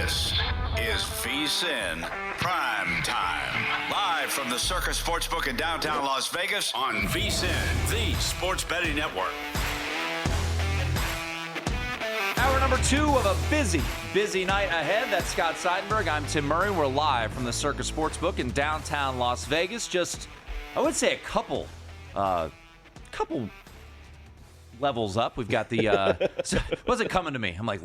This is VSiN PrimeTime. Live from the Circus Sportsbook in downtown Las Vegas on VSiN, the sports betting network. Hour number 2 of a busy night ahead. That's Scott Seidenberg. I'm Tim Murray. We're live from the Circus Sportsbook in downtown Las Vegas. Just, I would say, a couple levels up. We've got the wasn't coming to me. I'm like,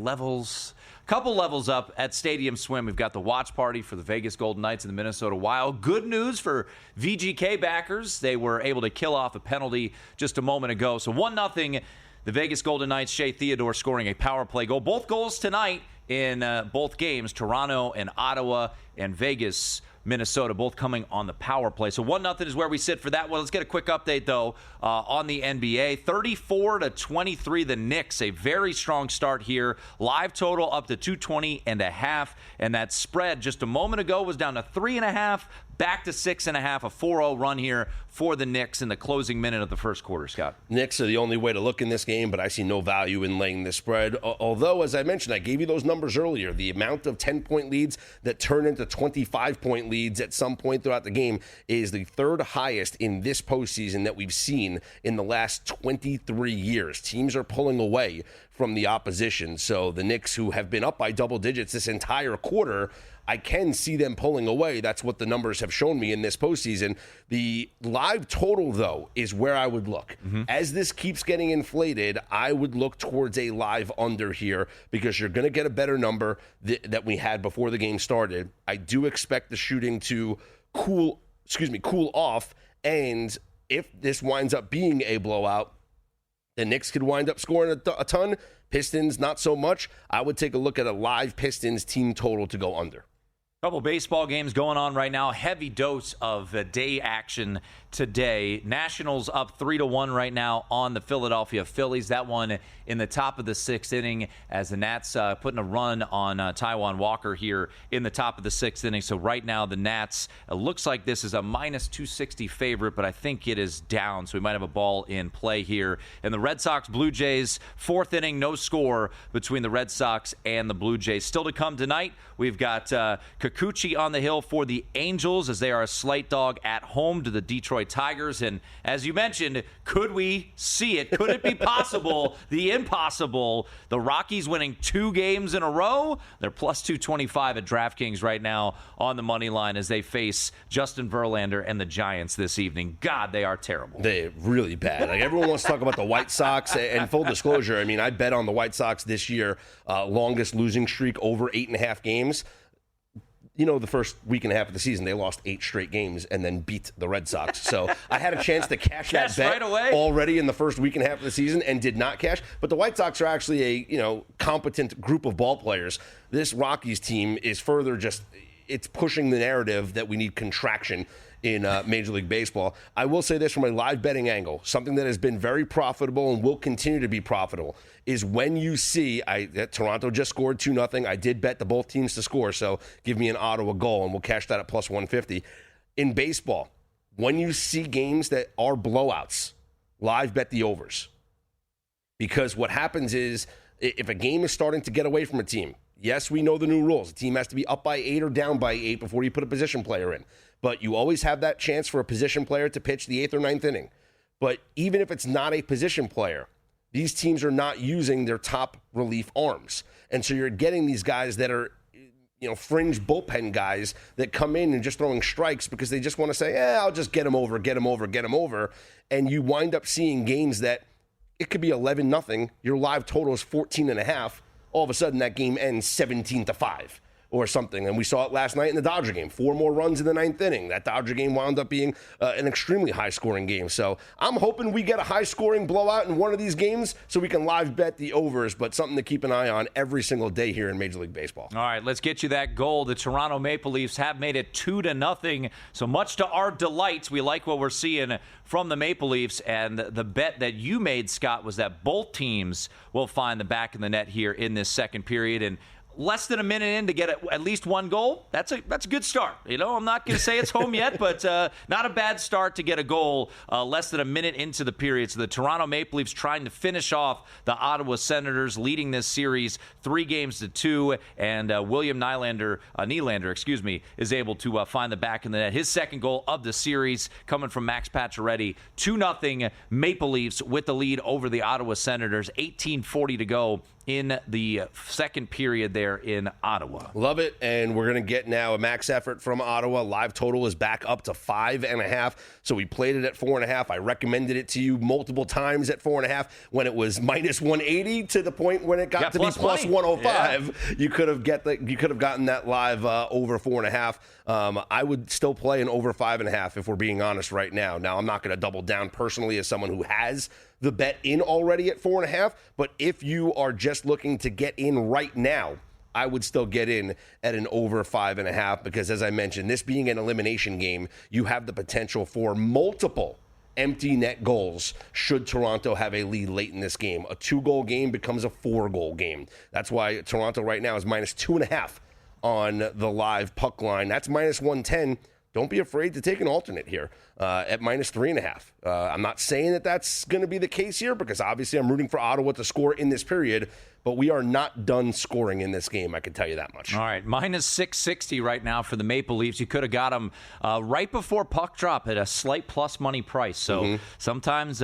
couple levels up at Stadium Swim. We've got the watch party for the Vegas Golden Knights and the Minnesota Wild. Good news for VGK backers. They were able to kill off a penalty just a moment ago. So 1-0. The Vegas Golden Knights, Shea Theodore scoring a power play goal. Both goals tonight in both games, Toronto and Ottawa, and Vegas, Minnesota, both coming on the power play. So 1-0 is where we sit for that one. Let's get a quick update, though, on the NBA. 34-23, the Knicks, a very strong start here. Live total up to 220.5, and that spread just a moment ago was down to 3.5, back to 6.5, a 4-0 run here for the Knicks in the closing minute of the first quarter, Scott. Knicks are the only way to look in this game, but I see no value in laying this spread. Although, as I mentioned, I gave you those numbers earlier. The amount of 10-point leads that turn into 25-point leads at some point throughout the game is the third highest in this postseason that we've seen in the last 23 years. Teams are pulling away from the opposition. So the Knicks, who have been up by double digits this entire quarter, I can see them pulling away. That's what the numbers have shown me in this postseason. The live total, though, is where I would look. As this keeps getting inflated, I would look towards a live under here because you're going to get a better number that we had before the game started. I do expect the shooting to cool off, and if this winds up being a blowout, the Knicks could wind up scoring a ton. Pistons, not so much. I would take a look at a live Pistons team total to go under. Couple baseball games going on right now. Heavy dose of day action today. Nationals up 3-1 right now on the Philadelphia Phillies. That one in the top of the 6th inning as the Nats putting a run on Taijuan Walker here in the top of the 6th inning. So right now the Nats, it looks like this is a minus 260 favorite, but I think it is down. So we might have a ball in play here. And the Red Sox Blue Jays, 4th inning, no score between the Red Sox and the Blue Jays. Still to come tonight, we've got Kikuchi on the hill for the Angels as they are a slight dog at home to the Detroit Tigers. And as you mentioned, could we see it? Could it be possible? The impossible. The Rockies winning 2 games in a row. They're plus 225 at DraftKings right now on the money line as they face Justin Verlander and the Giants this evening. God, they are terrible. They're really bad. Like, everyone wants to talk about the White Sox. And full disclosure, I mean, I bet on the White Sox this year, longest losing streak over 8.5 games. You know, the first week and a half of the season, they lost 8 straight games and then beat the Red Sox. So I had a chance to cash that bet right away already in the first week and a half of the season and did not cash. But the White Sox are actually a, competent group of ball players. This Rockies team is further it's pushing the narrative that we need contraction in Major League Baseball. I will say this from a live betting angle, something that has been very profitable and will continue to be profitable is when you see that Toronto just scored 2-0. I did bet the both teams to score, so give me an Ottawa goal, and we'll cash that at plus 150. In baseball, when you see games that are blowouts, live bet the overs. Because what happens is if a game is starting to get away from a team, yes, we know the new rules. The team has to be up by 8 or down by 8 before you put a position player in. But you always have that chance for a position player to pitch the 8th or 9th inning. But even if it's not a position player, these teams are not using their top relief arms. And so you're getting these guys that are, fringe bullpen guys that come in and just throwing strikes because they just want to say, I'll just get him over. And you wind up seeing games that it could be 11-0. Your live total is 14.5. All of a sudden that game ends 17-5. Or something. And we saw it last night in the Dodger game. 4 more runs in the 9th inning. That Dodger game wound up being an extremely high-scoring game. So I'm hoping we get a high-scoring blowout in one of these games so we can live bet the overs, but something to keep an eye on every single day here in Major League Baseball. All right, let's get you that goal. The Toronto Maple Leafs have made it 2-0. So much to our delight, we like what we're seeing from the Maple Leafs. And the bet that you made, Scott, was that both teams will find the back of the net here in this second period. And less than a minute in to get at least one goal, that's a good start. I'm not going to say it's home yet, but not a bad start to get a goal less than a minute into the period. So the Toronto Maple Leafs trying to finish off the Ottawa Senators, leading this series 3-2, and William Nylander, is able to find the back of the net. His second goal of the series coming from Max Pacioretty. 2-0 Maple Leafs with the lead over the Ottawa Senators. 18:40 to go in the second period there in Ottawa. Love it, and we're going to get now a max effort from Ottawa. Live total is back up to 5.5, so we played it at 4.5. I recommended it to you multiple times at 4.5 when it was minus 180 to the point when it got to be plus 105. Yeah. You could have gotten that live over 4.5. I would still play an over 5.5 if we're being honest right now. Now, I'm not going to double down personally as someone who has the bet in already at 4.5, but if you are just looking to get in right now, I would still get in at an over 5.5 because, as I mentioned, this being an elimination game, you have the potential for multiple empty net goals should Toronto have a lead late in this game. A 2-goal game becomes a 4-goal game. That's why Toronto right now is minus 2.5 on the live puck line. That's minus 110. Don't be afraid to take an alternate here at minus 3.5. I'm not saying that that's going to be the case here because obviously I'm rooting for Ottawa to score in this period, but we are not done scoring in this game, I can tell you that much. All right, minus 660 right now for the Maple Leafs. You could have got them right before puck drop at a slight plus money price. So sometimes,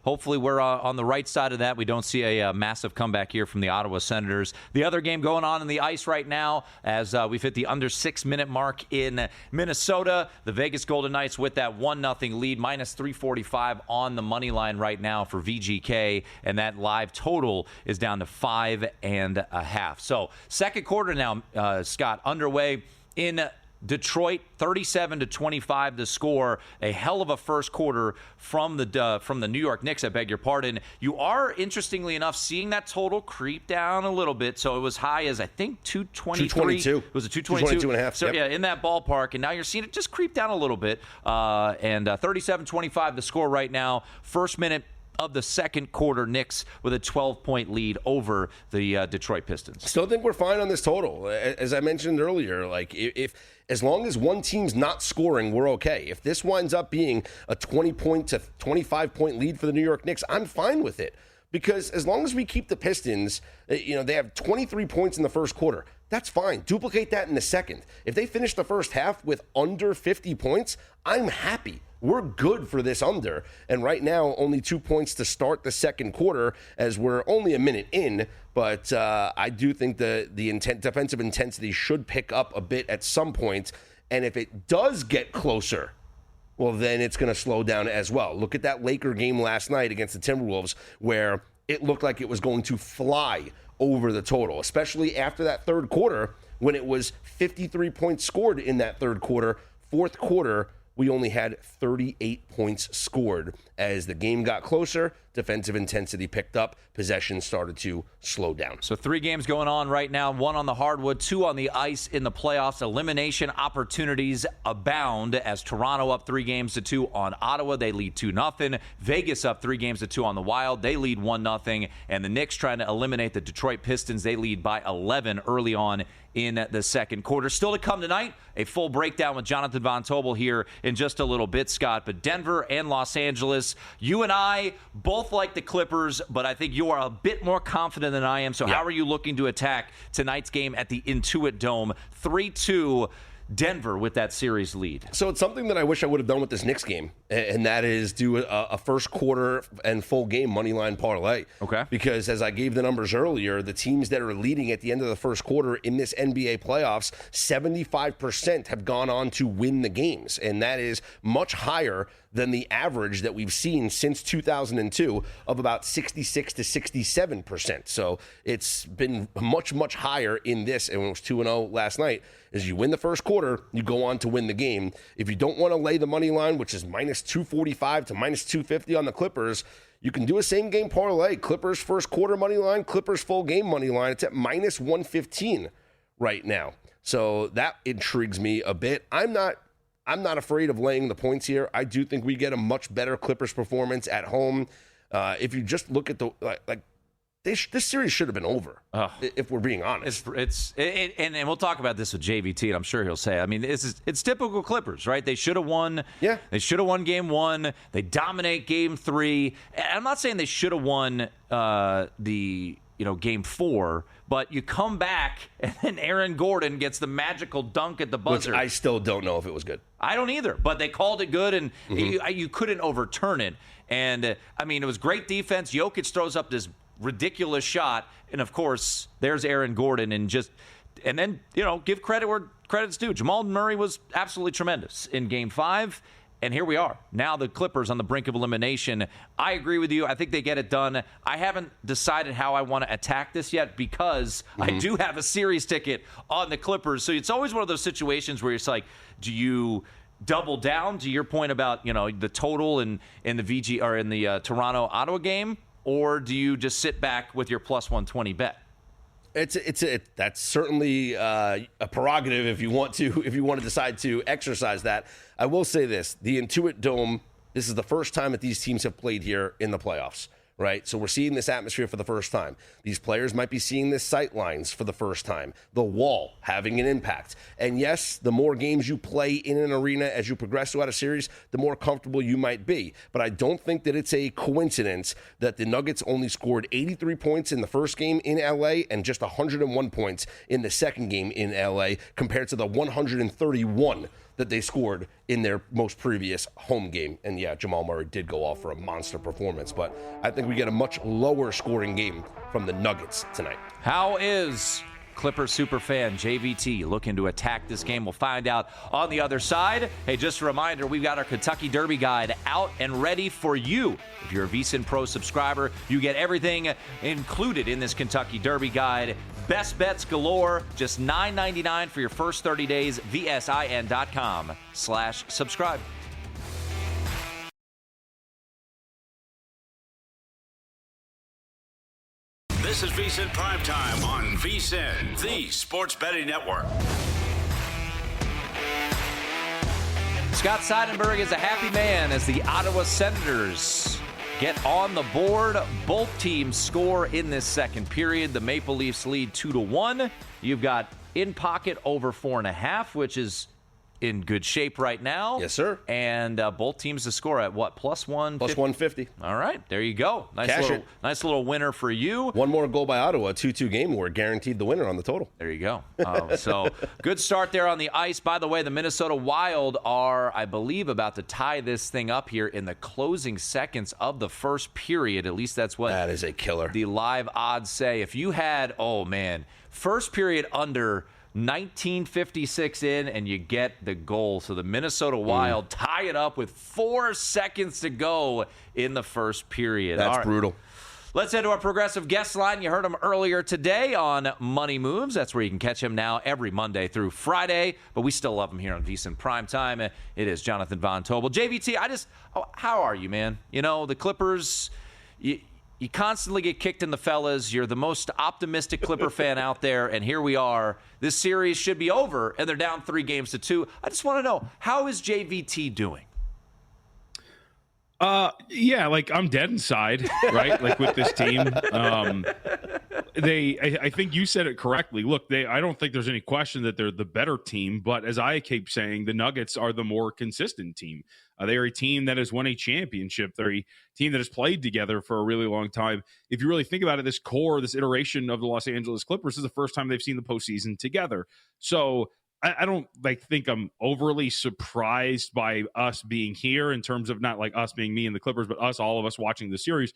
hopefully, we're on the right side of that. We don't see a massive comeback here from the Ottawa Senators. The other game going on in the ice right now as we've hit the under 6-minute mark in Minnesota. The Vegas Golden Knights with that 1-0 lead, minus 345 on the money line right now for VGK, and that live total is down to 5.5. So second quarter now, Scott, underway in Detroit, 37-25 the score. A hell of a first quarter from the New York Knicks, I beg your pardon. You are, interestingly enough, seeing that total creep down a little bit. So it was high as, I think, 222. It was a 222 and a half. So, yep. Yeah, in that ballpark. And now you're seeing it just creep down a little bit. And 37-25 the score right now. First minute of the second quarter, Knicks with a 12-point lead over the Detroit Pistons. Still think we're fine on this total. As I mentioned earlier, like if as long as one team's not scoring, we're okay. If this winds up being a 20-point to 25-point lead for the New York Knicks, I'm fine with it. Because as long as we keep the Pistons, they have 23 points in the first quarter. That's fine. Duplicate that in the second. If they finish the first half with under 50 points, I'm happy. We're good for this under. And right now, only 2 points to start the second quarter as we're only a minute in. But I do think the defensive intensity should pick up a bit at some point. And if it does get closer, well, then it's going to slow down as well. Look at that Laker game last night against the Timberwolves where it looked like it was going to fly over the total, especially after that third quarter when it was 53 points scored in that third quarter. Fourth quarter, we only had 38 points scored. As the game got closer, defensive intensity picked up, possession started to slow down. So 3 games going on right now, 1 on the hardwood, 2 on the ice in the playoffs. Elimination opportunities abound as Toronto up 3-2 on Ottawa. They lead 2-0. Vegas up 3-2 on the Wild. They lead 1-0. And the Knicks trying to eliminate the Detroit Pistons. They lead by 11 early on in the second quarter. Still to come tonight, a full breakdown with Jonathan Von Tobel here in just a little bit, Scott. But Denver and Los Angeles, you and I both like the Clippers, but I think you are a bit more confident than I am. So how are you looking to attack tonight's game at the Intuit Dome? 3-2 Denver with that series lead. So it's something that I wish I would have done with this Knicks game, and that is do a first quarter and full game money line parlay. Okay. Because as I gave the numbers earlier, the teams that are leading at the end of the first quarter in this NBA playoffs, 75% have gone on to win the games, and that is much higher than the average that we've seen since 2002 of about 66 to 67%. So it's been much, much higher in this, and it was 2-0 last night. As you win the first quarter, you go on to win the game. If you don't want to lay the money line, which is minus 245 to minus 250 on the Clippers, you can do a same game parlay. Clippers first quarter money line, Clippers full game money line. It's at minus 115 right now. So that intrigues me a bit. I'm not afraid of laying the points here. I do think we get a much better Clippers performance at home. If you just look at this series should have been over, if we're being honest. And we'll talk about this with JVT, and I'm sure he'll say, I mean, it's typical Clippers, right? They should have won. Yeah. They should have won game 1. They dominate game 3. And I'm not saying they should have won game 4, but you come back, and then Aaron Gordon gets the magical dunk at the buzzer. Which I still don't know if it was good. I don't either, but they called it good, and you couldn't overturn it. And, I mean, it was great defense. Jokic throws up this ridiculous shot, and of course there's Aaron Gordon, and then give credit where credit's due. Jamal Murray was absolutely tremendous in game 5, and here we are now, the Clippers on the brink of elimination. I agree with you. I think they get it done. I haven't decided how I want to attack this yet, because I do have a series ticket on the Clippers. So it's always one of those situations where it's like, do you double down, to your point about the total in the VG or in the Toronto Ottawa game, or do you just sit back with your plus 120 bet? That's certainly a prerogative if you want to decide to exercise that. I will say this: the Intuit Dome. This is the first time that these teams have played here in the playoffs, right? So we're seeing this atmosphere for the first time. These players might be seeing this sight lines for the first time. The wall having an impact. And yes, the more games you play in an arena as you progress throughout a series, the more comfortable you might be. But I don't think that it's a coincidence that the Nuggets only scored 83 points in the first game in LA and just 101 points in the second game in LA, compared to the 131 that they scored in their most previous home game. And yeah, Jamal Murray did go off for a monster performance, but I think we get a much lower scoring game from the Nuggets tonight. How is Clippers superfan JVT looking to attack this game? We'll find out on the other side. Hey, just a reminder, we've got our Kentucky Derby guide out and ready for you. If you're a VSiN Pro subscriber, you get everything included in this Kentucky Derby guide. Best bets galore, just $9.99 for your first 30 days, VSiN.com/subscribe. This is VSiN PrimeTime on VSiN, the Sports Betting Network. Scott Seidenberg is a happy man as the Ottawa Senators get on the board. Both teams score in this second period. The Maple Leafs lead 2-1. You've got in pocket over 4.5, which is in good shape right now. Yes, sir. And both teams to score at what, plus 150? Plus 150. All right, there you go. Nice little winner for you. One more goal by Ottawa, a 2-2 game. We're guaranteed the winner on the total. There you go. So good start there on the ice. By the way, the Minnesota Wild are, I believe, about to tie this thing up here in the closing seconds of the first period. At least that's what that is a killer. The live odds say. If you had, first period under 1956 in, and you get the goal. So the Minnesota Wild tie it up with 4 seconds to go in the first period. That's brutal. Let's head to our progressive guest line. You heard him earlier today on Money Moves. That's where you can catch him now every Monday through Friday. But we still love him here on VSiN Primetime. It is Jonathan Von Tobel. JVT, how are you, man? The Clippers, you constantly get kicked in the fellas. You're the most optimistic Clipper fan out there, and here we are. This series should be over, and they're down 3-2. I just want to know, how is JVT doing? Yeah, I'm dead inside, right? With this team. I think you said it correctly. Look, I don't think there's any question that they're the better team, but as I keep saying, the Nuggets are the more consistent team. They are a team that has won a championship. They're a team that has played together for a really long time. If you really think about it, this iteration of the Los Angeles Clippers is the first time they've seen the postseason together. So I don't think I'm overly surprised by us being here in terms of not us being me and the Clippers, but all of us watching the series,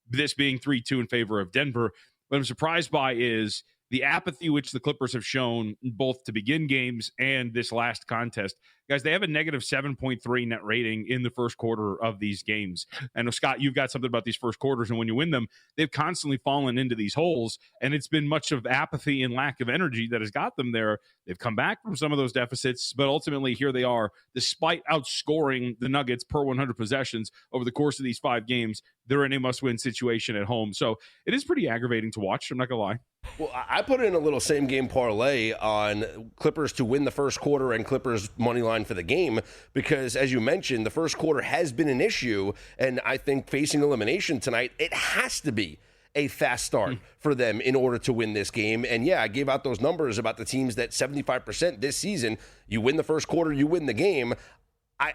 this being 3-2 in favor of Denver. What I'm surprised by is the apathy which the Clippers have shown both to begin games and this last contest. Guys, they have a negative 7.3 net rating in the first quarter of these games. And Scott, you've got something about these first quarters, and when you win them, they've constantly fallen into these holes, and it's been much of apathy and lack of energy that has got them there. They've come back from some of those deficits, but ultimately here they are, despite outscoring the Nuggets per 100 possessions over the course of these 5 games. They're in a must-win situation at home. So it is pretty aggravating to watch, I'm not going to lie. Well, I put in a little same-game parlay on Clippers to win the first quarter and Clippers money line for the game because, as you mentioned, the first quarter has been an issue, and I think facing elimination tonight, it has to be a fast start for them in order to win this game. And yeah, I gave out those numbers about the teams that 75% this season, you win the first quarter, you win the game.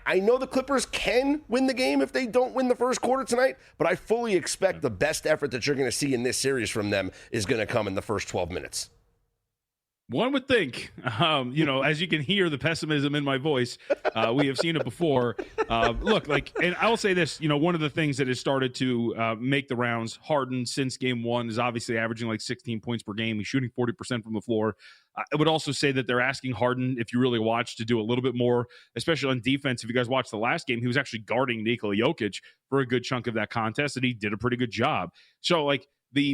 I know the Clippers can win the game if they don't win the first quarter tonight, but I fully expect the best effort that you're going to see in this series from them is going to come in the first 12 minutes. One would think, as you can hear the pessimism in my voice, we have seen it before. Look, and I'll say this, one of the things that has started to make the rounds, Harden since game one is obviously averaging like 16 points per game. He's shooting 40% from the floor. I would also say that they're asking Harden, if you really watch, to do a little bit more, especially on defense. If you guys watched the last game, he was actually guarding Nikola Jokic for a good chunk of that contest, and he did a pretty good job. So,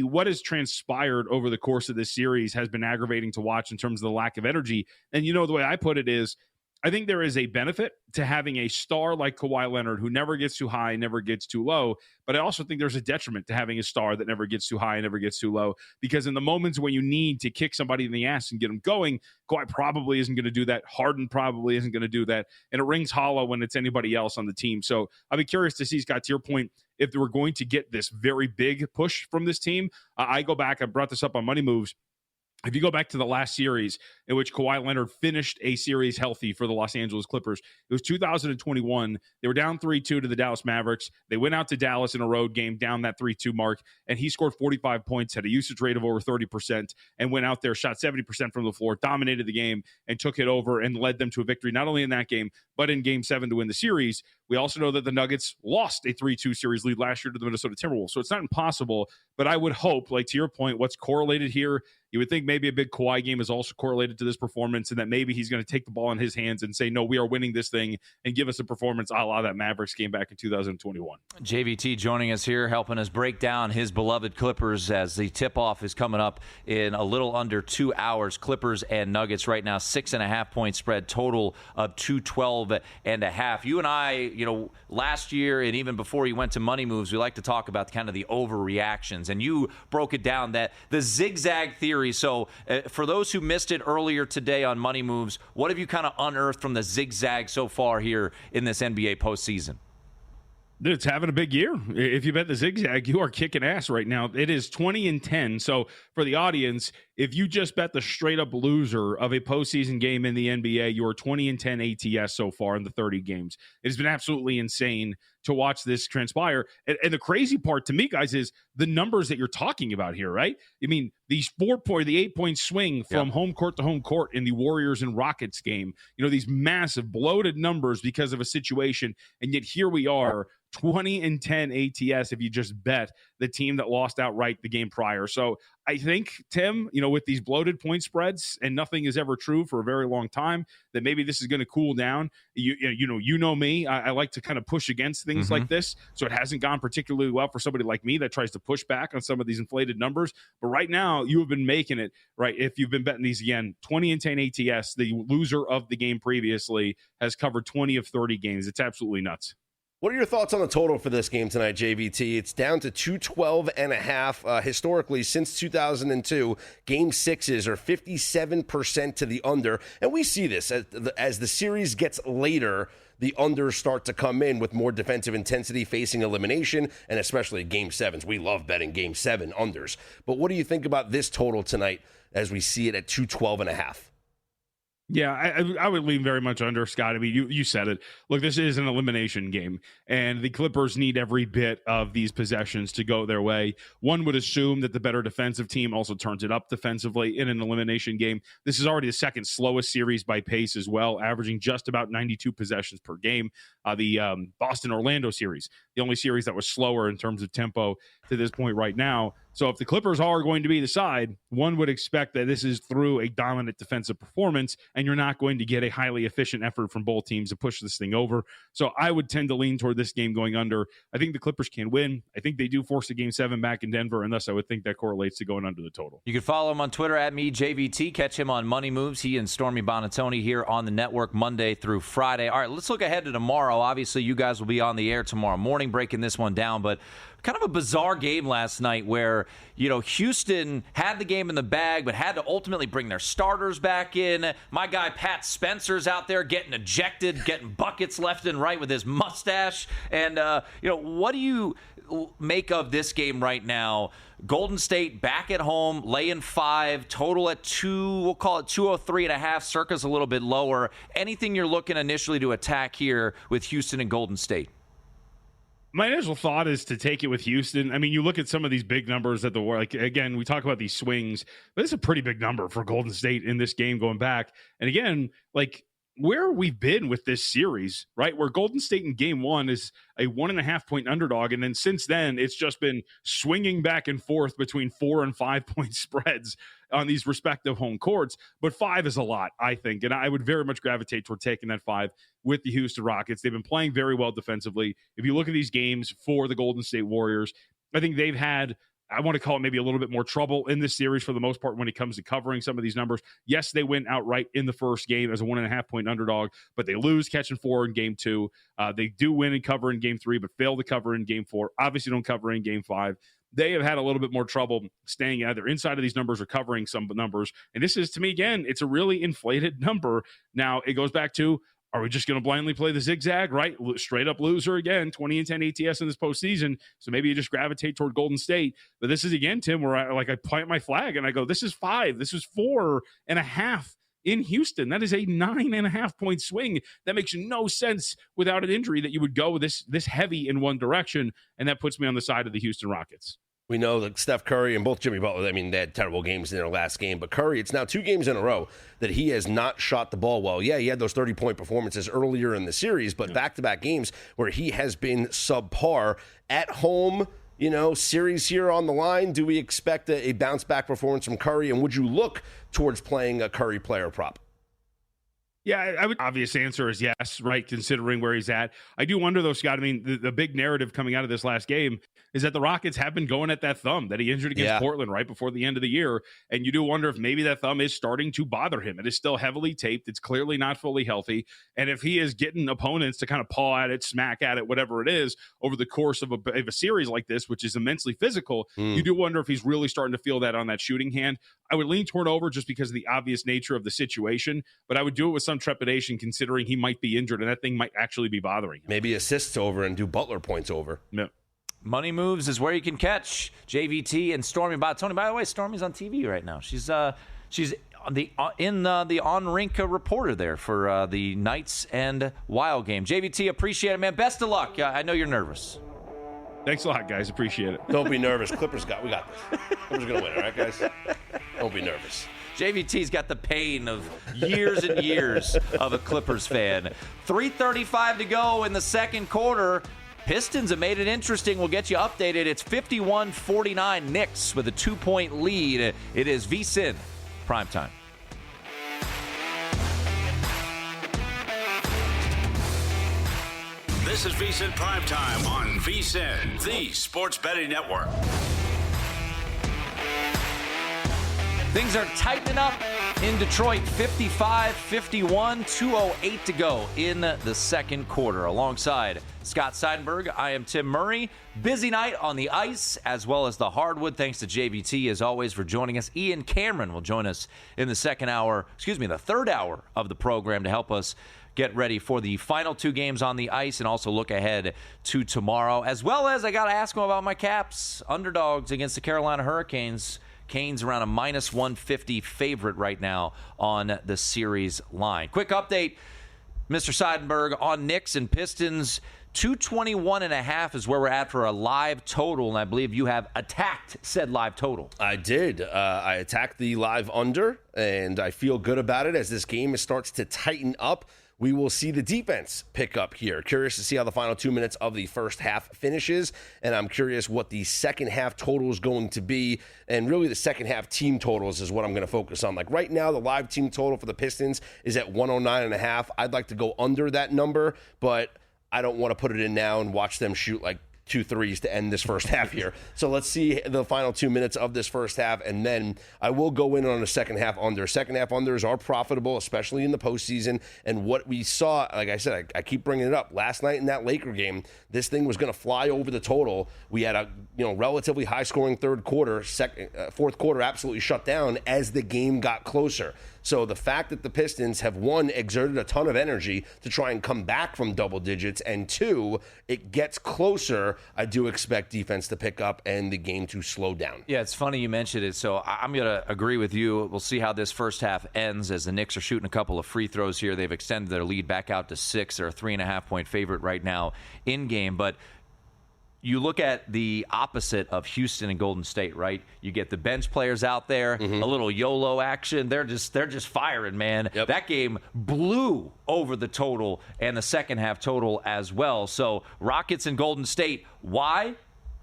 what has transpired over the course of this series has been aggravating to watch in terms of the lack of energy. And the way I put it is, I think there is a benefit to having a star like Kawhi Leonard who never gets too high, never gets too low. But I also think there's a detriment to having a star that never gets too high and never gets too low. Because in the moments when you need to kick somebody in the ass and get them going, Kawhi probably isn't going to do that. Harden probably isn't going to do that. And it rings hollow when it's anybody else on the team. So I'll be curious to see, Scott, to your point, if they were going to get this very big push from this team. I go back, I brought this up on Money Moves. If you go back to the last series in which Kawhi Leonard finished a series healthy for the Los Angeles Clippers, it was 2021. They were down 3-2 to the Dallas Mavericks. They went out to Dallas in a road game down that 3-2 mark, and he scored 45 points, had a usage rate of over 30%, and went out there, shot 70% from the floor, dominated the game, and took it over and led them to a victory, not only in that game, but in Game 7 to win the series. We also know that the Nuggets lost a 3-2 series lead last year to the Minnesota Timberwolves, so it's not impossible, but I would hope, to your point, what's correlated here, you would think maybe a big Kawhi game is also correlated to this performance, and that maybe he's going to take the ball in his hands and say, no, we are winning this thing, and give us a performance a la that Mavericks game back in 2021. JVT joining us here, helping us break down his beloved Clippers as the tip-off is coming up in a little under 2 hours. Clippers and Nuggets right now, 6.5-point spread, total of 212.5. You and I, last year and even before you went to Money Moves, we like to talk about kind of the overreactions, and you broke it down that the zigzag theory. So for those who missed it earlier today on Money Moves, what have you kind of unearthed from the zigzag so far here in this NBA postseason? Dude, it's having a big year. If you bet the zigzag, you are kicking ass right now. It is 20-10. So for the audience, if you just bet the straight up loser of a postseason game in the NBA, you are 20-10 ATS so far in the 30 games. It has been absolutely insane to watch this transpire. And the crazy part to me, guys, is the numbers that you're talking about here, right? I mean, the 8-point swing from home court to home court in the Warriors and Rockets game, these massive bloated numbers because of a situation. And yet here we are, 20-10 ATS if you just bet the team that lost outright the game prior. So I think, Tim, with these bloated point spreads, and nothing is ever true for a very long time, that maybe this is going to cool down. You know me, I like to kind of push against things like this. So it hasn't gone particularly well for somebody like me that tries to push back on some of these inflated numbers. But right now, you have been making it, right? If you've been betting these again, 20-10 ATS, the loser of the game previously has covered 20 of 30 games. It's absolutely nuts. What are your thoughts on the total for this game tonight, JVT? It's down to 212.5. Historically, since 2002, Game 6s are 57% to the under. And we see this as the series gets later, the unders start to come in with more defensive intensity facing elimination, and especially Game 7s. We love betting Game 7 unders. But what do you think about this total tonight as we see it at 212.5? Yeah, I would lean very much under, Scott. I mean, you said it. Look, this is an elimination game, and the Clippers need every bit of these possessions to go their way. One would assume that the better defensive team also turns it up defensively in an elimination game. This is already the second slowest series by pace as well, averaging just about 92 possessions per game. The Boston-Orlando series, the only series that was slower in terms of tempo to this point right now. So if the Clippers are going to be the side, one would expect that this is through a dominant defensive performance, and you're not going to get a highly efficient effort from both teams to push this thing over. So I would tend to lean toward this game going under. I think the Clippers can win. I think they do force a Game 7 back in Denver, and thus I would think that correlates to going under the total. You can follow him on Twitter at @JVT. Catch him on Money Moves. He and Stormy Bonatoni here on the network Monday through Friday. All right, let's look ahead to tomorrow. Obviously, you guys will be on the air tomorrow morning breaking this one down, but kind of a bizarre game last night where, Houston had the game in the bag but had to ultimately bring their starters back in. My guy Pat Spencer's out there getting ejected, getting buckets left and right with his mustache. And, what do you make of this game right now? Golden State back at home, laying 5, total at 2, we'll call it 203.5, circa's a little bit lower. Anything you're looking initially to attack here with Houston and Golden State? My initial thought is to take it with Houston. I mean, you look at some of these big numbers that again, we talk about these swings, but it's a pretty big number for Golden State in this game going back. And again, where we've been with this series, right? Where Golden State in game 1 is a 1.5 point underdog. And then since then, it's just been swinging back and forth between 4 and 5 point spreads on these respective home courts. But 5 is a lot, I think. And I would very much gravitate toward taking that 5 with the Houston Rockets. They've been playing very well defensively. If you look at these games for the Golden State Warriors, I think they've had, I want to call it maybe a little bit more trouble in this series for the most part when it comes to covering some of these numbers. Yes, they win outright in the first game as a 1.5 point underdog, but they lose catching 4 in game 2. They do win and cover in game 3, but fail to cover in game 4. Obviously don't cover in game 5. They have had a little bit more trouble staying either inside of these numbers or covering some numbers. And this is, to me, again, it's a really inflated number. Now, it goes back to, are we just going to blindly play the zigzag, right? Straight up loser again, 20-10 ATS in this postseason. So maybe you just gravitate toward Golden State. But this is, again, Tim, where I plant my flag and I go, this is 5. This is 4.5 in Houston. That is a 9.5 point swing. That makes no sense without an injury that you would go this heavy in one direction. And that puts me on the side of the Houston Rockets. We know that Steph Curry and both Jimmy Butler, I mean, they had terrible games in their last game. But Curry, it's now 2 games in a row that he has not shot the ball well. Yeah, he had those 30-point performances earlier in the series, but back-to-back games where he has been subpar at home. Series here on the line. Do we expect a bounce-back performance from Curry? And would you look towards playing a Curry player prop? Yeah, I would. Obvious answer is yes, right, considering where he's at. I do wonder, though, Scott, I mean, the big narrative coming out of this last game is that the Rockets have been going at that thumb that he injured against Portland right before the end of the year. And you do wonder if maybe that thumb is starting to bother him. It is still heavily taped. It's clearly not fully healthy. And if he is getting opponents to kind of paw at it, smack at it, whatever it is, over the course of a series like this, which is immensely physical, you do wonder if he's really starting to feel that on that shooting hand. I would lean toward over just because of the obvious nature of the situation, but I would do it with some trepidation considering he might be injured and that thing might actually be bothering him. Maybe assists over and do Butler points over. Yeah. Money Moves is where you can catch JVT and Stormy. Tony, by the way, Stormy's on TV right now. She's the on-rink reporter there for the Knights and Wild game. JVT, appreciate it, man. Best of luck. I know you're nervous. Thanks a lot, guys. Appreciate it. Don't be nervous. We got this. Clippers going to win, all right, guys? Don't be nervous. JVT's got the pain of years and years of a Clippers fan. 3:35 to go in the second quarter. Pistons have made it interesting. We'll get you updated. It's 51-49 Knicks with a 2-point lead. It is VSiN Primetime. This is VSiN Primetime on VSiN, the sports betting network. Things are tightening up in Detroit. 55-51, 2:08 to go in the second quarter. Alongside Scott Seidenberg, I am Tim Murray. Busy night on the ice as well as the hardwood. Thanks to JVT, as always, for joining us. Ian Cameron will join us in the third hour of the program to help us get ready for the final 2 games on the ice and also look ahead to tomorrow. As well as I got to ask him about my Caps. Underdogs against the Carolina Hurricanes. Canes around a -150 favorite right now on the series line. Quick update, Mr. Seidenberg, on Knicks and Pistons. 221.5 is where we're at for a live total, and I believe you have attacked said live total. I did. I attacked the live under, and I feel good about it as this game starts to tighten up. We will see the defense pick up here. Curious to see how the final 2 minutes of the first half finishes, and I'm curious what the second half total is going to be, and really the second half team totals is what I'm going to focus on. Like right now, the live team total for the Pistons is at 109.5. I'd like to go under that number, but I don't want to put it in now and watch them shoot like 2 threes to end this first half here. So let's see the final 2 minutes of this first half, and then I will go in on a second half under. Second half unders are profitable, especially in the postseason. And what we saw, like I said, I keep bringing it up. Last night in that Laker game, this thing was going to fly over the total. We had a relatively high-scoring third quarter. Fourth quarter absolutely shut down as the game got closer. So the fact that the Pistons have, one, exerted a ton of energy to try and come back from double digits, and two, it gets closer, I do expect defense to pick up and the game to slow down. Yeah, it's funny you mentioned it. So I'm going to agree with you. We'll see how this first half ends as the Knicks are shooting a couple of free throws here. They've extended their lead back out to 6. They're a 3.5-point favorite right now in game. But you look at the opposite of Houston and Golden State, right? You get the bench players out there, a little YOLO action. They're just firing, man. Yep. That game blew over the total and the second half total as well. So Rockets and Golden State, why?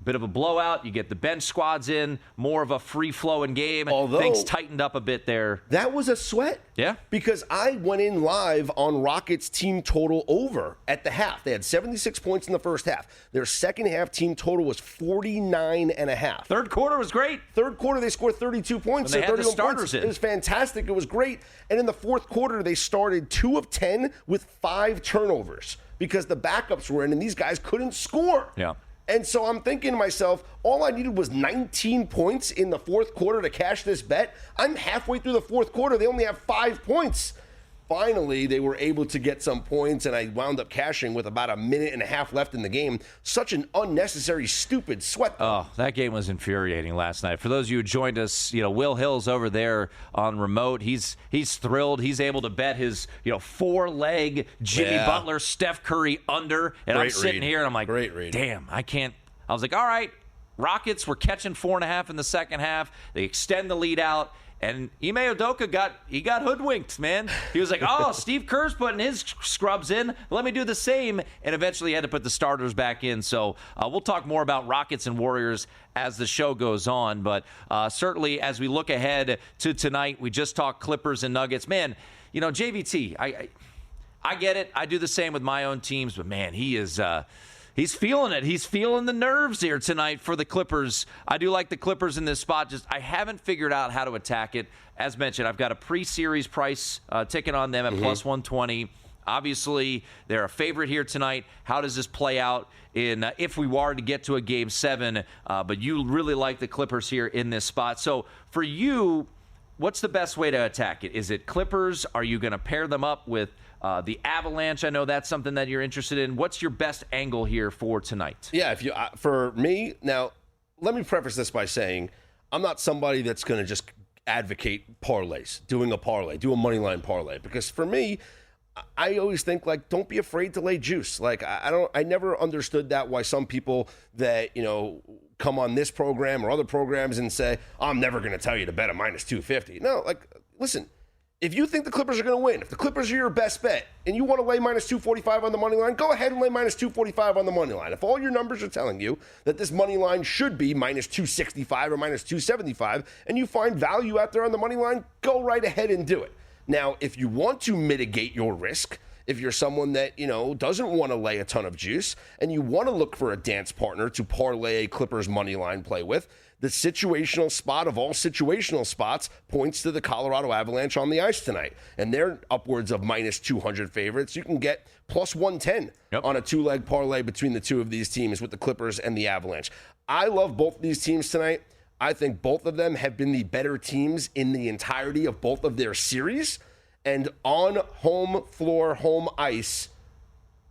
Bit of a blowout. You get the bench squads in, more of a free-flowing game. Although, things tightened up a bit there. That was a sweat. Yeah. Because I went in live on Rockets team total over at the half. They had 76 points in the first half. Their second half team total was 49.5. Third quarter was great. Third quarter, they scored 32 points. When they had the 31 starters points. in. It was fantastic. It was great. And in the fourth quarter, they started 2 of 10 with 5 turnovers because the backups were in and these guys couldn't score. Yeah. And so I'm thinking to myself, all I needed was 19 points in the fourth quarter to cash this bet. I'm halfway through the fourth quarter. They only have 5 points. Finally, they were able to get some points, and I wound up cashing with about a minute and a half left in the game. Such an unnecessary, stupid sweat. Oh, that game was infuriating last night. For those of you who joined us, Will Hill's over there on remote. He's thrilled. He's able to bet his 4-leg Jimmy Butler, Steph Curry under, and Great I'm sitting read. here and I'm like, Great read. damn, I can't. I was like, all right, Rockets were catching 4.5 in the second half. They extend the lead out. And Ime Udoka got hoodwinked, man. He was like, oh, Steve Kerr's putting his scrubs in. Let me do the same. And eventually he had to put the starters back in. So we'll talk more about Rockets and Warriors as the show goes on. But certainly as we look ahead to tonight, we just talked Clippers and Nuggets. Man, JVT, I get it. I do the same with my own teams. But, man, he is he's feeling it. He's feeling the nerves here tonight for the Clippers. I do like the Clippers in this spot. Just I haven't figured out how to attack it. As mentioned, I've got a pre-series price ticket on them at plus 120. Obviously, they're a favorite here tonight. How does this play out in if we were to get to a Game 7? But you really like the Clippers here in this spot. So for you, what's the best way to attack it? Is it Clippers? Are you going to pair them up with the Avalanche? I know that's something that you're interested in. What's your best angle here for tonight? Yeah, for me, now, let me preface this by saying I'm not somebody that's going to just advocate parlays, doing a parlay, do a money line parlay. Because for me, I always think, don't be afraid to lay juice. I never understood that, why some people that, come on this program or other programs and say, I'm never going to tell you to bet a minus 250. No, listen, if you think the Clippers are going to win, if the Clippers are your best bet, and you want to lay minus 245 on the money line, go ahead and lay minus 245 on the money line. If all your numbers are telling you that this money line should be minus 265 or minus 275, and you find value out there on the money line, go right ahead and do it. Now, if you want to mitigate your risk, if you're someone that, doesn't want to lay a ton of juice, and you want to look for a dance partner to parlay a Clippers money line play with, the situational spot of all situational spots points to the Colorado Avalanche on the ice tonight. And they're upwards of minus 200 favorites. You can get plus 110 on a 2-leg parlay between the two of these teams with the Clippers and the Avalanche. I love both of these teams tonight. I think both of them have been the better teams in the entirety of both of their series. And on home floor, home ice,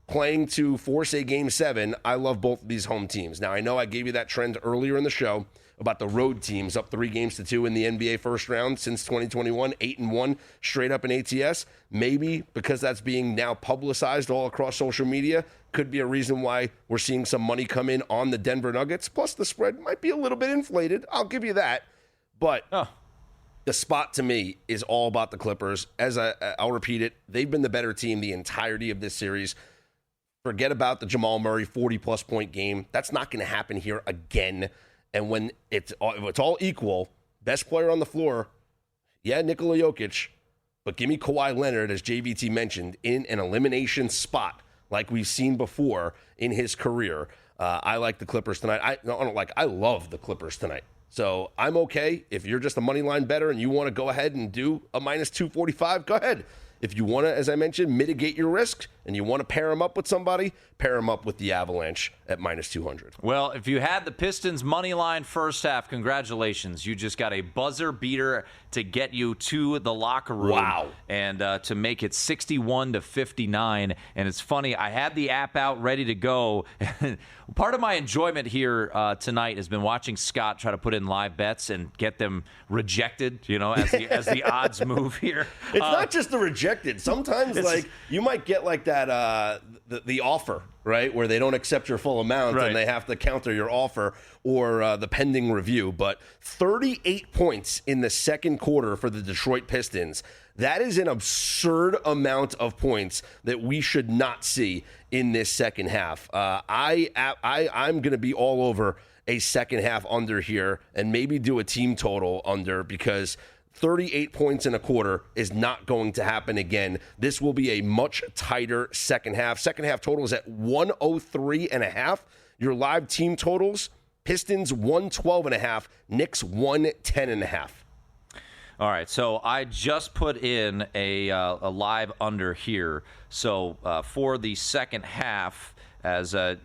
playing to force a Game 7, I love both of these home teams. Now, I know I gave you that trend earlier in the show about the road teams up 3-2 in the NBA first round since 2021, 8-1 straight up in ATS. Maybe because that's being now publicized all across social media, could be a reason why we're seeing some money come in on the Denver Nuggets. Plus, the spread might be a little bit inflated. I'll give you that. But the spot to me is all about the Clippers. As I'll repeat it, they've been the better team the entirety of this series. Forget about the Jamal Murray 40-plus point game. That's not going to happen here again. And when it's all equal, best player on the floor, Nikola Jokic, but give me Kawhi Leonard, as JVT mentioned, in an elimination spot like we've seen before in his career. I like the Clippers tonight. I love the Clippers tonight. So I'm okay. If you're just a money line bettor and you want to go ahead and do a minus 245, go ahead. if you want to, as I mentioned, mitigate your risk and you want to pair them up with somebody, pair them up with the Avalanche at -200. Well, if you had the Pistons money line first half, congratulations. You just got a buzzer beater to get you to the locker room. Wow. And to make it 61-59. And it's funny, I had the app out ready to go. Part of my enjoyment here tonight has been watching Scott try to put in live bets and get them rejected, as the odds move here. It's not just the rejected. Sometimes, you might get like that, the offer, right, where they don't accept your full amount right. and they have to counter your offer, or the pending review. But 38 points in the second quarter for the Detroit Pistons. That is an absurd amount of points that we should not see in this second half. I'm going to be all over a second half under here and maybe do a team total under, because 38 points in a quarter is not going to happen again. This will be a much tighter second half. Second half total is at 103.5. Your live team totals, Pistons 112.5, Knicks 110.5. All right, so I just put in a live under here. So for the second half, as I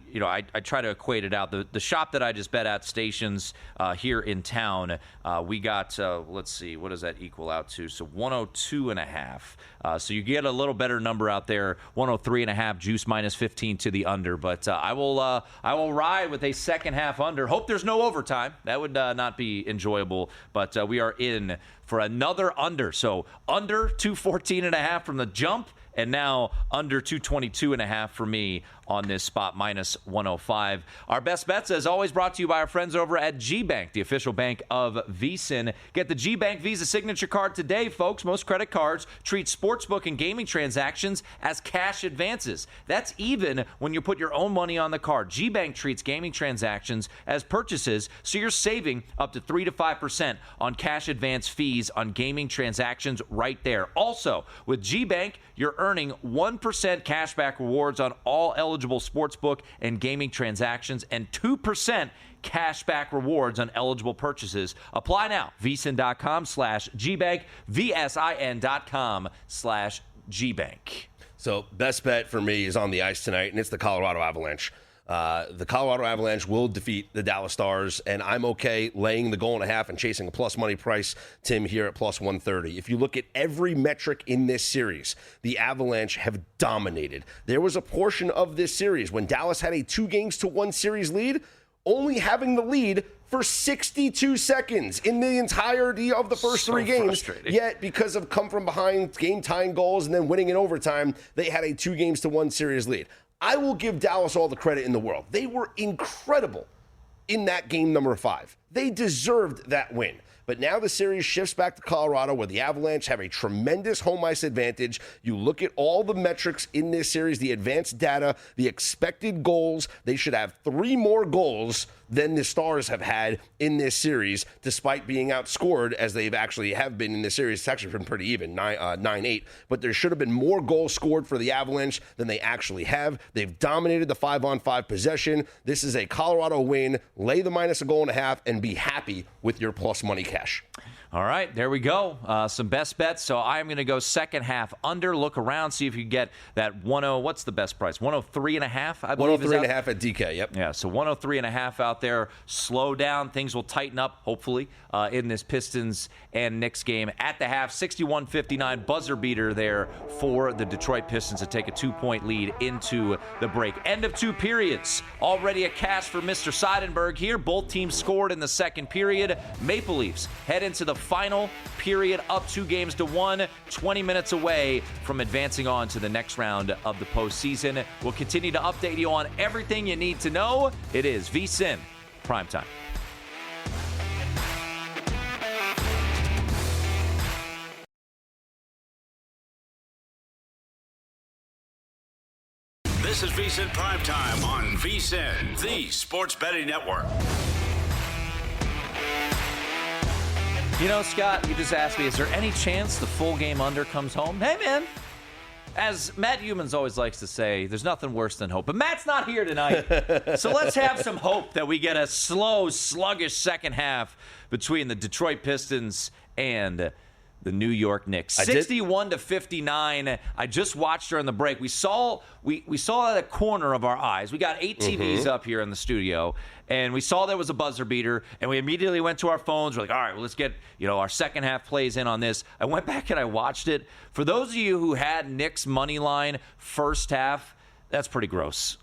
try to equate it out. The shop that I just bet at, Stations here in town, we got, let's see, what does that equal out to? So 102.5. So you get a little better number out there, 103.5, juice -15 to the under. But I will ride with a second half under. Hope there's no overtime. That would not be enjoyable. But we are in for another under. So under 214.5 from the jump. And now under 222.5 for me on this spot, -105. Our best bets, as always, brought to you by our friends over at G-Bank, the official bank of VSiN. Get the G-Bank Visa Signature Card today, folks. Most credit cards treat sportsbook and gaming transactions as cash advances. That's even when you put your own money on the card. G-Bank treats gaming transactions as purchases, so you're saving up to 3 to 5% on cash advance fees on gaming transactions right there. Also, with G-Bank, you're earning 1% cashback rewards on all eligible sportsbook and gaming transactions and 2% cashback rewards on eligible purchases. Apply now. VSiN.com/GBank, VSIN.com/GBank. So best bet for me is on the ice tonight, and it's the Colorado Avalanche. The Colorado Avalanche will defeat the Dallas Stars, and I'm okay laying the goal and a half and chasing a plus money price, Tim, here at plus 130. If you look at every metric in this series, the Avalanche have dominated. There was a portion of this series when Dallas had a 2-1 series lead, only having the lead for 62 seconds in the entirety of the first 3 games. Yet, because of come from behind, game-tying goals, and then winning in overtime, they had a 2-1 series lead. I will give Dallas all the credit in the world. They were incredible in that game number 5. They deserved that win. But now the series shifts back to Colorado, where the Avalanche have a tremendous home ice advantage. You look at all the metrics in this series, the advanced data, the expected goals. They should have 3 more goals than the Stars have had in this series, despite being outscored as they've actually have been in this series. It's actually been pretty even, 9-8. But there should have been more goals scored for the Avalanche than they actually have. They've dominated the 5-on-5 possession. This is a Colorado win. Lay the -1.5 and be happy with your plus money cash. All right, there we go. Some best bets. So I'm going to go second half under. Look around, see if you get that 10. What's the best price? 103.5. I believe 103.5 at DK. Yep. Yeah. So 103.5 out there. Slow down. Things will tighten up. Hopefully in this Pistons and Knicks game at the half. 61-59 buzzer beater there for the Detroit Pistons to take a 2-point lead into the break. End of 2 periods. Already a cash for Mr. Seidenberg here. Both teams scored in the second period. Maple Leafs head into the final period up 2-1, 20 minutes away from advancing on to the next round of the postseason. We'll continue to update you on everything you need to know. It is VSiN Primetime. This is VSiN Primetime on VSiN, the sports betting network. You know, Scott, you just asked me, is there any chance the full game under comes home? Hey, man. As Matt Humans always likes to say, there's nothing worse than hope. But Matt's not here tonight. So let's have some hope that we get a slow, sluggish second half between the Detroit Pistons and the New York Knicks. 61-59. I just watched during the break. We saw at the corner of our eyes. We got 8 TVs up here in the studio, and we saw there was a buzzer beater, and we immediately went to our phones. We're like, all right, well, let's get our second half plays in on this. I went back and I watched it. For those of you who had Knicks money line first half, that's pretty gross.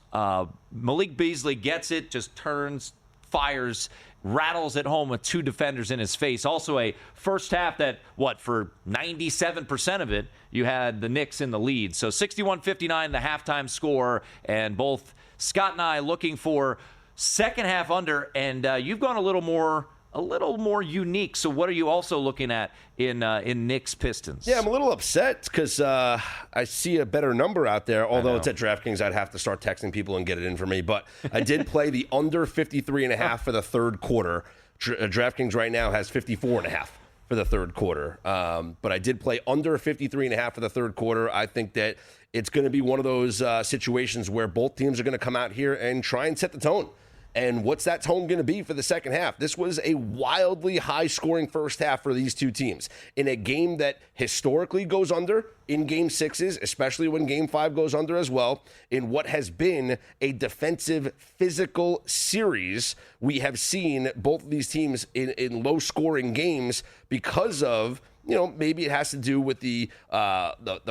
Malik Beasley gets it, just turns, fires, rattles it home with 2 defenders in his face. Also a first half that, for 97% of it, you had the Knicks in the lead. So 61-59, the halftime score, and both Scott and I looking for second half under, and you've gone a little more unique. So what are you also looking at in Knicks Pistons? Yeah, I'm a little upset because I see a better number out there. Although it's at DraftKings, I'd have to start texting people and get it in for me. But I did play the under 53.5 for the third quarter. DraftKings right now has 54.5 for the third quarter. But I did play under 53.5 for the third quarter. I think that it's going to be one of those situations where both teams are going to come out here and try and set the tone. And what's that tone going to be for the second half? This was a wildly high-scoring first half for these two teams in a game that historically goes under in Game 6s, especially when Game 5 goes under as well. In what has been a defensive, physical series, we have seen both of these teams in low-scoring games because of, maybe it has to do with the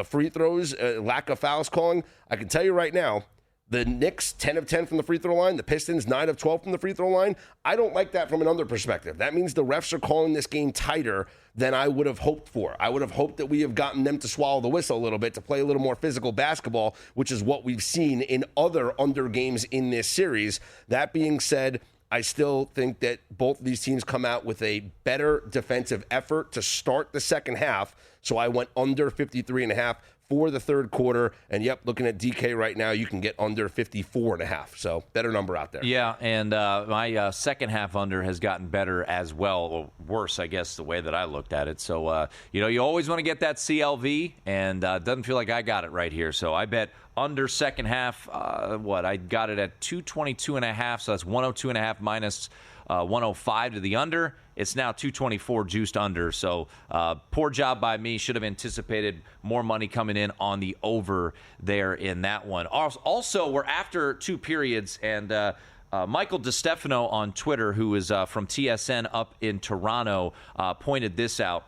free throws, lack of fouls calling. I can tell you right now, the Knicks, 10 of 10 from the free throw line. The Pistons, 9 of 12 from the free throw line. I don't like that from an under perspective. That means the refs are calling this game tighter than I would have hoped for. I would have hoped that we have gotten them to swallow the whistle a little bit, to play a little more physical basketball, which is what we've seen in other under games in this series. That being said, I still think that both of these teams come out with a better defensive effort to start the second half. So I went under 53.5 for the third quarter. And, looking at DK right now, you can get under 54.5. So better number out there. Yeah, and my second half under has gotten better as well. Or worse, I guess, the way that I looked at it. So, you always want to get that CLV, and it doesn't feel like I got it right here. So I bet under second half, I got it at 222.5, so that's 102.5 minus 105 to the under. It's now 224 juiced under. So poor job by me. Should have anticipated more money coming in on the over there in that one. Also, we're after 2 periods, and Michael DiStefano on Twitter, who is from TSN up in Toronto, pointed this out.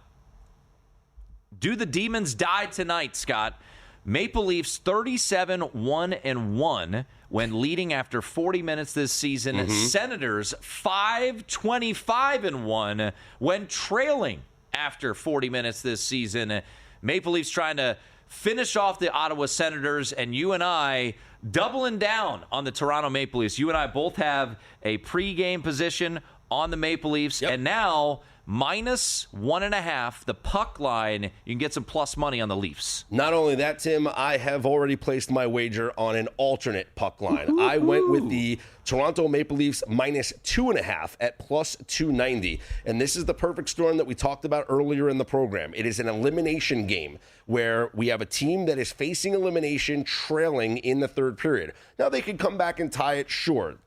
Do the Demons die tonight, Scott? Maple Leafs 37-1-1 when leading after 40 minutes this season. Senators 5-25-1 when trailing after 40 minutes this season. Maple Leafs trying to finish off the Ottawa Senators, and you and I doubling down on the Toronto Maple Leafs. You and I both have a pregame position on the Maple Leafs, and now minus 1.5, the puck line. You can get some plus money on the Leafs. Not only that, Tim, I have already placed my wager on an alternate puck line. I went with the Toronto Maple Leafs minus 2.5 at plus 290. And this is the perfect storm that we talked about earlier in the program. It is an elimination game where we have a team that is facing elimination, trailing in the third period. Now, they could come back and tie it, sure.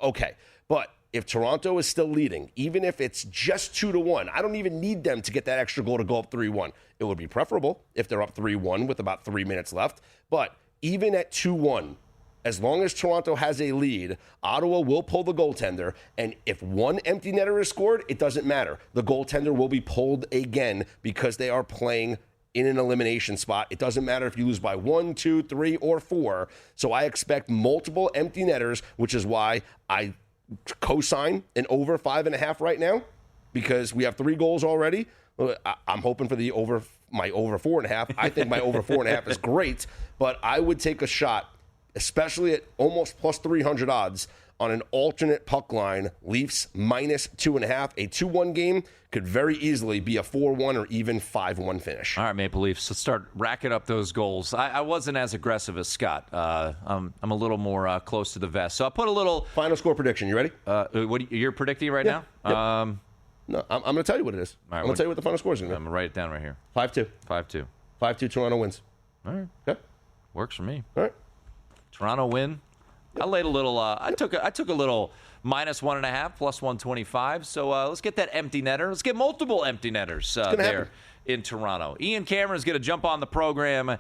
Okay. But if Toronto is still leading, even if it's just 2-1, I don't even need them to get that extra goal to go up 3-1. It would be preferable if they're up 3-1 with about 3 minutes left. But even at 2-1, as long as Toronto has a lead, Ottawa will pull the goaltender. And if one empty netter is scored, it doesn't matter. The goaltender will be pulled again because they are playing in an elimination spot. It doesn't matter if you lose by 1, 2, 3, or 4. So I expect multiple empty netters, which is why I co-sign an over 5.5 right now, because we have 3 goals already. I'm hoping for my over 4.5. I think my over 4.5 is great, but I would take a shot, especially at almost plus 300 odds, on an alternate puck line. Leafs minus 2.5. A 2-1 game could very easily be a 4-1 or even 5-1 finish. All right, Maple Leafs, let's start racking up those goals. I wasn't as aggressive as Scott. I'm a little more close to the vest. So I put a little final score prediction. You ready? What you're predicting right now? Yep. No, I'm going to tell you what it is. Right, I'm going to tell you what the final score is going to be. I'm going to write it down right here. 5-2. 5-2. 5-2 Toronto wins. All right. Okay. Works for me. All right. Toronto win. I laid a little. I took a little minus 1.5 plus 125. So let's get that empty netter. Let's get multiple empty netters there in Toronto. Ian Cameron's going to jump on the program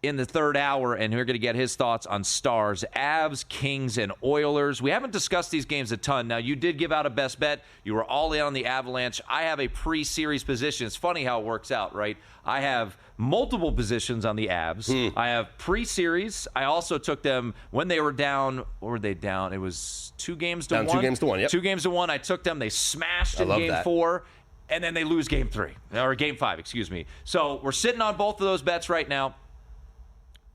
in the third hour, and we're going to get his thoughts on Stars, Avs, Kings, and Oilers. We haven't discussed these games a ton. Now, you did give out a best bet. You were all in on the Avalanche. I have a pre-series position. It's funny how it works out, right? I have multiple positions on the Avs. I have pre-series. I also took them when they were down. What were they down? It was 2 games to 1. 2 games to 1, yep. 2 games to 1. I took them. They smashed in game 4. And then they lose game 3. Or game 5, excuse me. So we're sitting on both of those bets right now.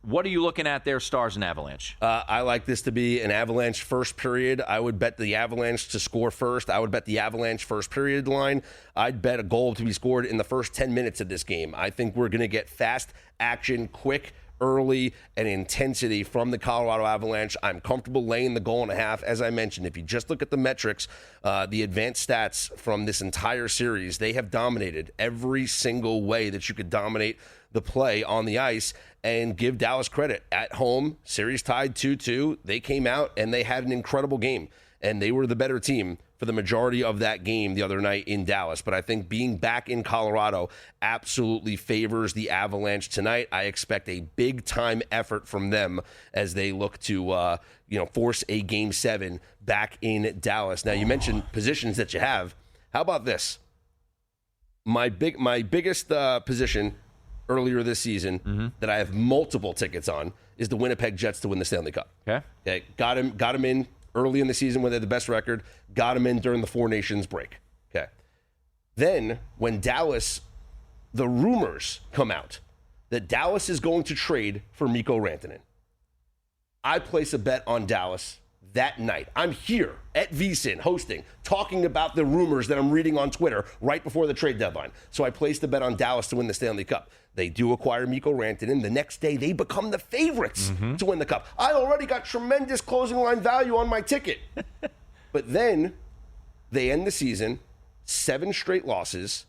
What are you looking at there, Stars and Avalanche? I like this to be an Avalanche first period. I would bet the Avalanche to score first. I would bet the Avalanche first period line. I'd bet a goal to be scored in the first 10 minutes of this game. I think we're going to get fast action, quick, early, and intensity from the Colorado Avalanche. I'm comfortable laying the goal and a half. As I mentioned, if you just look at the metrics, the advanced stats from this entire series, they have dominated every single way that you could dominate the play on the ice. And give Dallas credit. At home, series tied 2-2. They came out and they had an incredible game. And they were the better team for the majority of that game the other night in Dallas. But I think being back in Colorado absolutely favors the Avalanche tonight. I expect a big-time effort from them as they look to force a Game 7 back in Dallas. Now, you mentioned positions that you have. How about this? My biggest position earlier this season that I have multiple tickets on is the Winnipeg Jets to win the Stanley Cup. Okay. Got him in early in the season when they had the best record. Got him in during the Four Nations break. Okay. Then when Dallas, the rumors come out that Dallas is going to trade for Mikko Rantanen, I place a bet on Dallas that night. I'm here at VSiN hosting, talking about the rumors that I'm reading on Twitter right before the trade deadline. So I placed a bet on Dallas to win the Stanley Cup. They do acquire Mikko Rantanen. The next day, they become the favorites to win the Cup. I already got tremendous closing line value on my ticket. But then they end the season, 7 straight losses,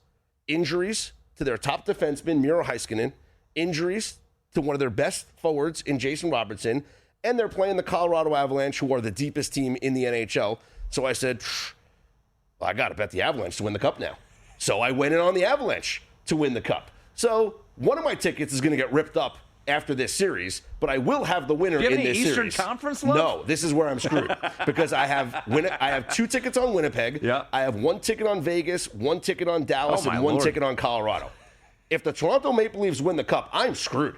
injuries to their top defenseman, Miro Heiskanen, injuries to one of their best forwards in Jason Robertson, and they're playing the Colorado Avalanche, who are the deepest team in the NHL. So I said, I got to bet the Avalanche to win the Cup now. So I went in on the Avalanche to win the Cup. So one of my tickets is going to get ripped up after this series, but I will have the winner in this Eastern series. Conference love? No, this is where I'm screwed because I have 2 tickets on Winnipeg. Yeah. I have 1 ticket on Vegas, 1 ticket on Dallas, and 1 ticket on Colorado. If the Toronto Maple Leafs win the Cup, I'm screwed.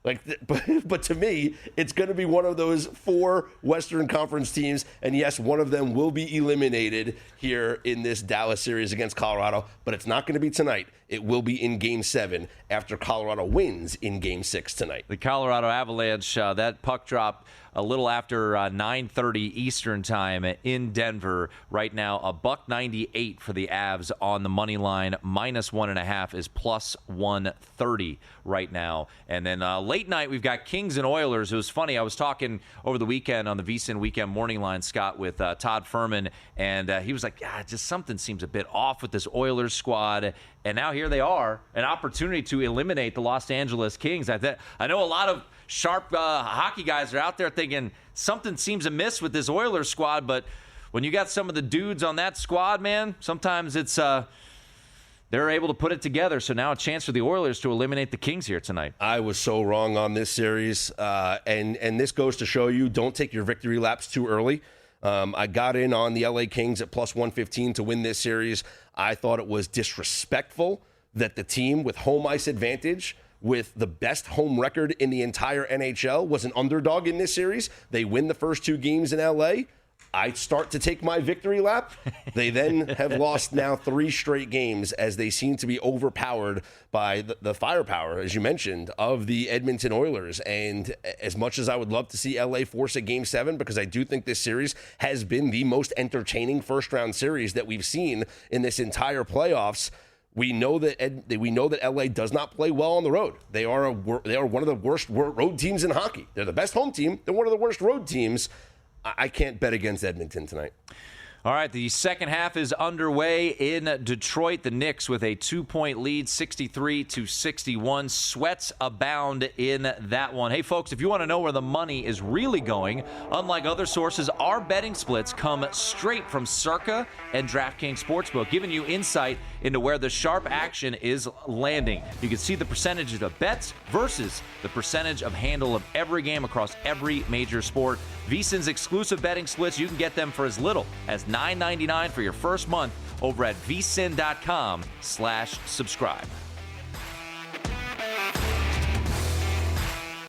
But to me, it's going to be one of those 4 Western Conference teams, and yes, one of them will be eliminated here in this Dallas series against Colorado, but it's not going to be tonight. It will be in Game 7 after Colorado wins in Game 6 tonight. The Colorado Avalanche, that puck drop a little after 9:30 Eastern time in Denver. Right now, $1.98 for the Avs on the money line. -1.5 is +130 right now. And then late night, we've got Kings and Oilers. It was funny. I was talking over the weekend on the VSiN Weekend Morning Line, Scott, with Todd Furman, and he was like, just something seems a bit off with this Oilers squad. And now here they are, an opportunity to eliminate the Los Angeles Kings. I know a lot of sharp hockey guys are out there thinking something seems amiss with this Oilers squad, but when you got some of the dudes on that squad, man, sometimes it's they're able to put it together. So now a chance for the Oilers to eliminate the Kings here tonight. I was so wrong on this series, and this goes to show you, don't take your victory laps too early. I got in on the LA Kings at +115 to win this series. I thought it was disrespectful that the team with home ice advantage, with the best home record in the entire NHL, was an underdog in this series. They win the first 2 games in LA. I start to take my victory lap. They then have lost now 3 straight games as they seem to be overpowered by the firepower, as you mentioned, of the Edmonton Oilers. And as much as I would love to see LA force a Game 7, because I do think this series has been the most entertaining first-round series that we've seen in this entire playoffs, we know that LA does not play well on the road. They are one of the worst road teams in hockey. They're the best home team. They're one of the worst road teams. I can't bet against Edmonton tonight. All right, the second half is underway in Detroit. The Knicks with a 2-point lead, 63-61. Sweats abound in that one. Hey, folks, if you want to know where the money is really going, unlike other sources, our betting splits come straight from Circa and DraftKings Sportsbook, giving you insight into where the sharp action is landing. You can see the percentages of bets versus the percentage of handle of every game across every major sport. VSiN's exclusive betting splits, you can get them for as little as $9.99 for your first month over at vsin.com/subscribe.